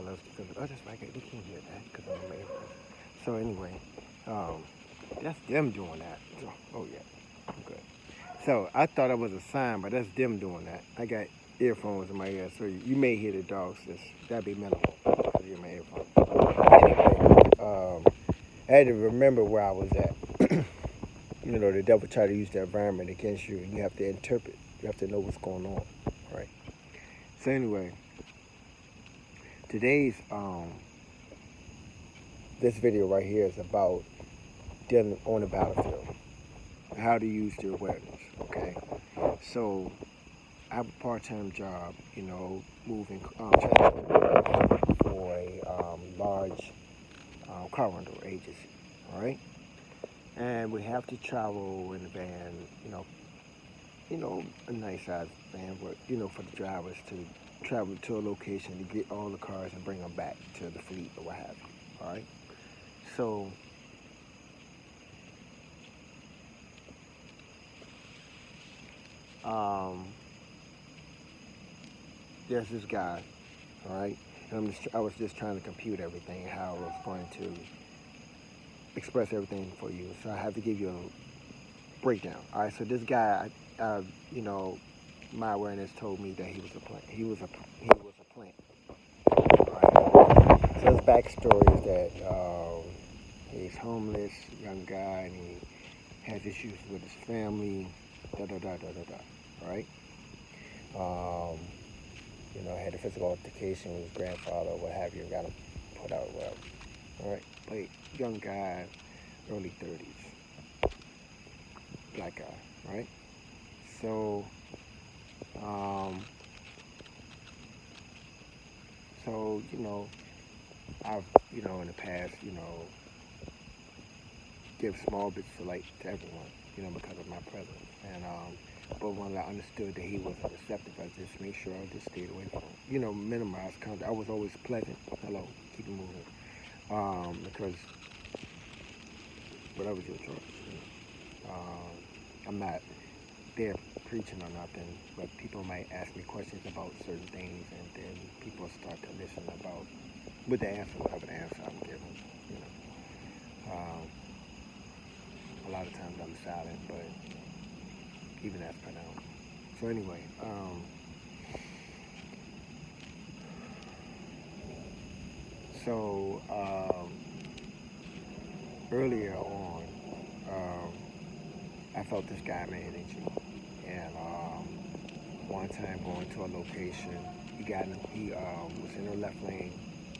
loves the Phillies. Oh, that's right. They can't hear that because I'm in my earphones. So anyway, um, that's them doing that. So, oh yeah, I'm good. So I thought it was a sign, but that's them doing that. I got earphones in my ear, so you may hear the dogs. That'd be minimal because you're in my earphones. Anyway, I had to remember where I was at. The devil try to use the environment against you, and you have to interpret. You have to know what's going on, right? So anyway, today's this video right here is about dealing on the battlefield, how to use the awareness. Okay, so I have a part-time job, moving for a large car rental agency. All right, and we have to travel in a van, a nice sized van, but for the drivers to travel to a location to get all the cars and bring them back to the fleet or what have you. All right. So there's this guy. All right. And I was just trying to compute everything, how I was going to express everything for you. So I have to give you a breakdown. All right. So this guy, my awareness told me that he was a plant. He was a plant. Right. So his backstory is that he's homeless, young guy, and he has issues with his family. Da da da da da da. Right. Had a physical altercation with his grandfather, what have you, and got him put out, whatever. All right. But young guy, early 30s, black guy. Right. So. So, I've, in the past, give small bits of light to everyone, because of my presence. And, but when I understood that he wasn't receptive, I just made sure I just stayed away from him. Minimize contact. I was always pleasant. Hello, keep it moving. Because whatever's your choice. I'm not there preaching or nothing, but people might ask me questions about certain things, and then people start to listen about with the answer, whatever the answer I'm giving. A lot of times I'm silent, but even that's pronounced. So anyway, earlier on, I felt this guy in my energy, and one time going to a location, he was in the left lane,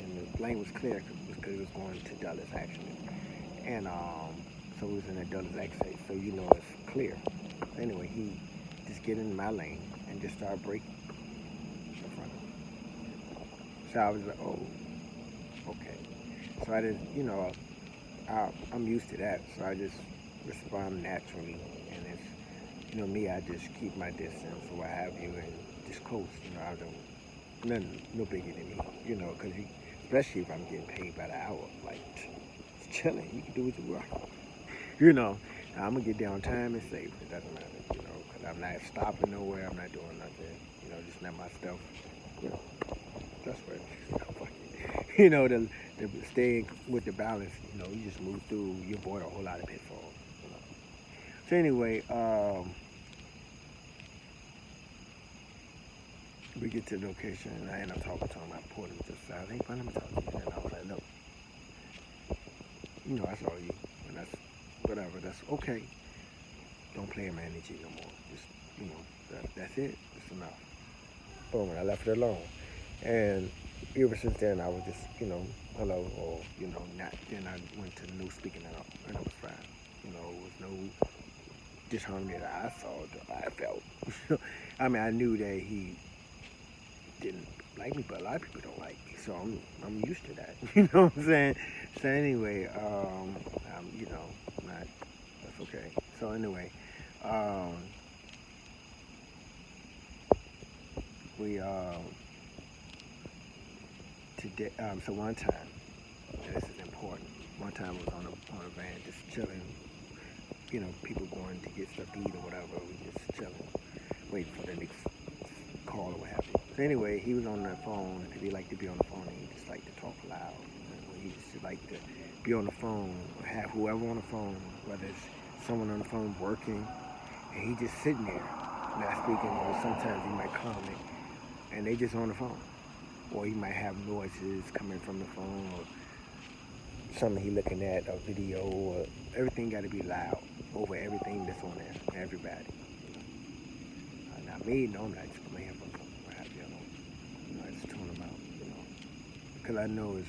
and the lane was clear because he was going to Dulles actually, and so he was in the Dulles exit, so it's clear. Anyway, he just get in my lane and just start braking in front of me. So I was like, oh, okay. So I just, I'm used to that, so I just respond naturally, and it's, me, I just keep my distance or what have you, and just coast, I don't, nothing, no biggie to me, because especially if I'm getting paid by the hour, like, it's chilling, you can do what you want, I'm gonna get there on time and safe, it doesn't matter, because I'm not stopping nowhere, I'm not doing nothing, just not my stuff, that's what, the staying with the balance, you just move through, you avoid a whole lot of pitfalls, So anyway, we get to the location, and I end up talking to him. I pulled him to the side. Hey, let me talk to you. And I was like, look, I saw you, and that's whatever. That's okay. Don't play in my energy no more. Just, that's it. It's enough. Boom, and I left it alone. And ever since then, I was just, hello, or, not. Then I went to no speaking at all, and it was fine. It was no disharmony that I saw, that I felt. I mean, I knew that he didn't like me, but a lot of people don't like me, so I'm used to that. You know what I'm saying? So anyway, not, that's okay. So anyway, we today. So one time, and this is important. One time I was on a van, just chilling. People going to get stuff to eat or whatever. We just chilling, waiting for the next call or what have you. So anyway, he was on the phone because he liked to be on the phone and he just liked to talk loud. He just liked to be on the phone or have whoever on the phone, whether it's someone on the phone working, and he just sitting there, not speaking, or sometimes he might comment, and they just on the phone. Or he might have noises coming from the phone or something he looking at, a video, or everything got to be loud over everything that's on there, everybody. Not me, no, I just put my headphones on, or have you know, I just tune them out, because I know it's,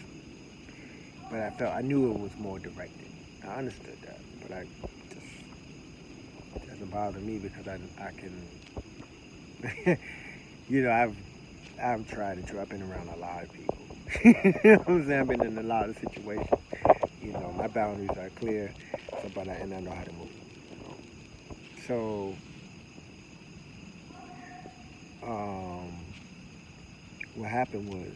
but I knew it was more directed. I understood that, but I just, it doesn't bother me because I can, I've tried it too. I've been around a lot of people. You know what I'm saying? I've been in a lot of situations. My boundaries are clear, and I know how to move. So, what happened was,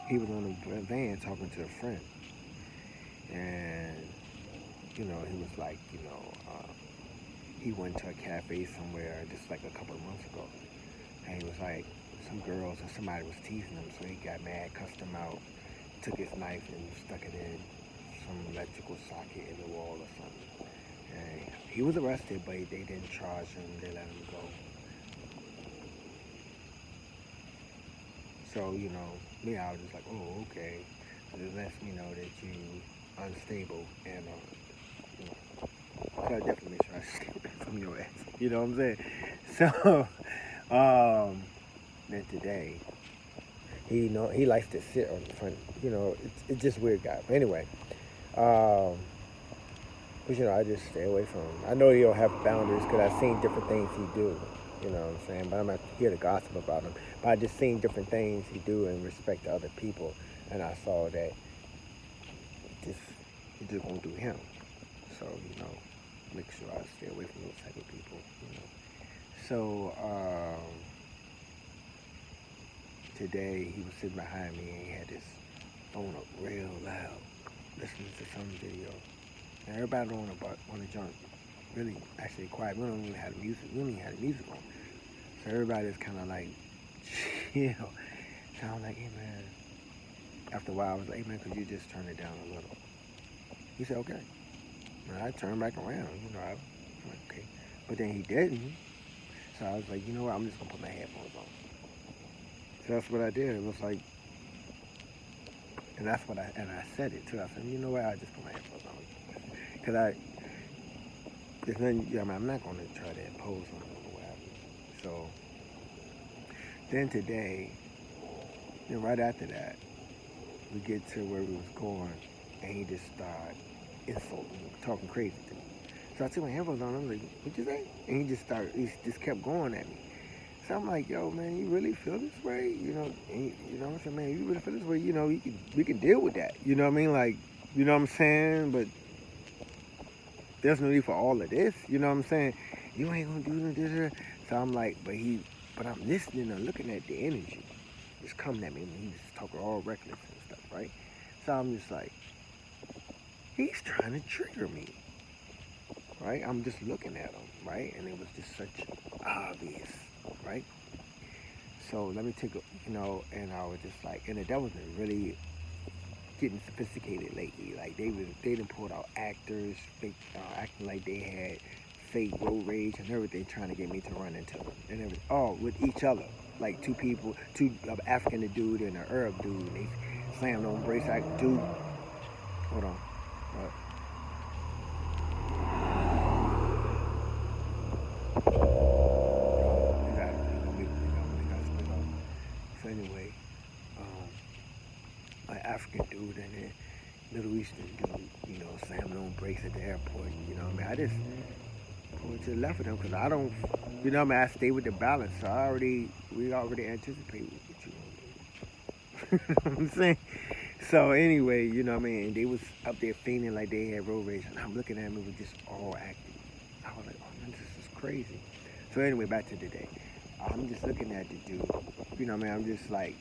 he was on a van talking to a friend, and he was like, he went to a cafe somewhere just like a couple of months ago, and he was like, some girls or somebody was teasing him, so he got mad, cussed him out, took his knife and stuck it in some electrical socket in the wall or something. And he was arrested, but they didn't charge him, they let him go. So, me, I was just like, oh, okay. So it lets me know that you unstable, and so I definitely make sure I stay away from your ass. You know what I'm saying? So, then today, he likes to sit on the front. It's just weird guy. But anyway, but I just stay away from him. I know he don't have boundaries because I've seen different things he do. You know what I'm saying? But I'm not here to gossip about him. But I just seen different things he do in respect to other people, and I saw that he just won't do him. So make sure I stay away from those type of people. So today he was sitting behind me and he had his phone up real loud, listening to some video. And everybody on the joint really actually quiet. We don't even have music. We don't even have the music on. So everybody's kind of like chill. So I'm like, hey man. After a while, I was like, hey man, could you just turn it down a little? He said, okay. And I turned back around. I'm like, okay. But then he didn't. So I was like, you know what? I'm just gonna put my headphones on. So that's what I did. It was like, and that's what I said it too. I said, you know what? I just put my headphones on because there's nothing. I'm not gonna try to impose on him or whatever. So then today, then right after that, we get to where we was going, and he just started insulting, talking crazy to me. So I took my headphones on. I'm like, what you say? And he just kept going at me. So I'm like, yo, man, you really feel this way? I said, man, you really feel this way? We can deal with that. You know what I mean? Like, you know what I'm saying? But there's no need for all of this. You know what I'm saying? You ain't gonna do this. So I'm like, but I'm listening and looking at the energy. It's coming at me. And he's just talking all reckless and stuff, right? So I'm just like, he's trying to trigger me. Right? I'm just looking at him, right? And it was just such obvious, right? So let me take a, and I was just like, and the devil been really getting sophisticated lately. Like they done pulled out actors, fake, acting like they had fake road rage and everything, trying to get me to run into them and everything. Oh, with each other, like two African dude and an Arab dude. They slammed on brace. Dude, hold on. So anyway, an African dude and a Middle Eastern dude, slammed on brakes at the airport. I just pulled to the left of them because I don't, I stay with the balance. So we already anticipate what you want. You know what I'm saying? So anyway, and they was up there feeling like they had road rage, and I'm looking at them, it was just all acting. I was like, oh man, this is crazy. So anyway, back to the day. I'm just looking at the dude, I'm just like,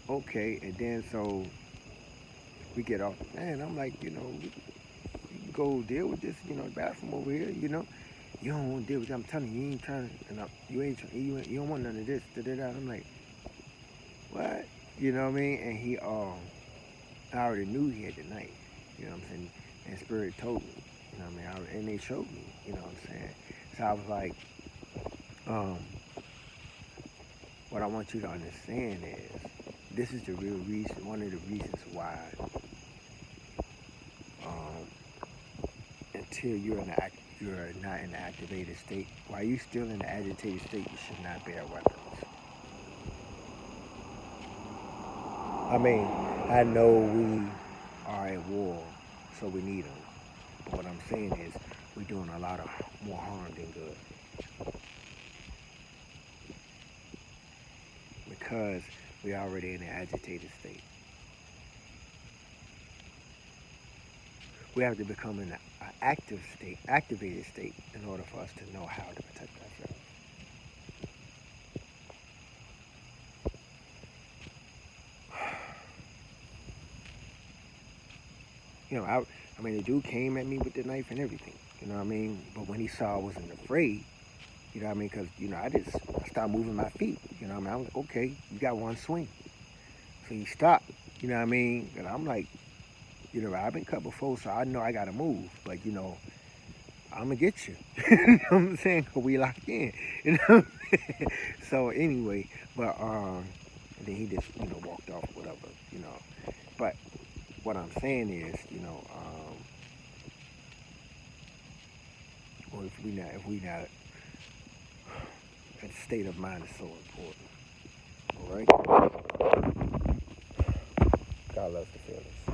okay. And then so we get off, and I'm like, we go deal with this, bathroom over here, You don't want to deal with that. I'm telling you, you ain't trying to, you don't want none of this, da da da. I'm like, what? You know what I mean? And I already knew he had the knife. You know what I'm saying? And Spirit told me. You know what I mean? And they showed me. You know what I'm saying? So I was like, um, what I want you to understand is, this is the real reason, one of the reasons why, um, until you're not in the activated state, while you're still in the agitated state, you should not bear weapons. I mean, I know we are at war, so we need them. But what I'm saying is, we're doing a lot of more harm than good. Because we're already in an agitated state. We have to become in an activated state, in order for us to know how to protect ourselves. You know, I mean, the dude came at me with the knife and everything. You know what I mean? But when he saw I wasn't afraid, you know what I mean? Because, I started moving my feet. You know what I mean? I was like, okay, you got one swing. So he stopped. You know what I mean? And I'm like, I've been cut before, so I know I got to move. But, I'm going to get you. You know what I'm saying? We locked in. You know? So anyway, but, and then he just, walked off, whatever, But what I'm saying is, well, if we not, that state of mind is so important. All right? God loves the feelings.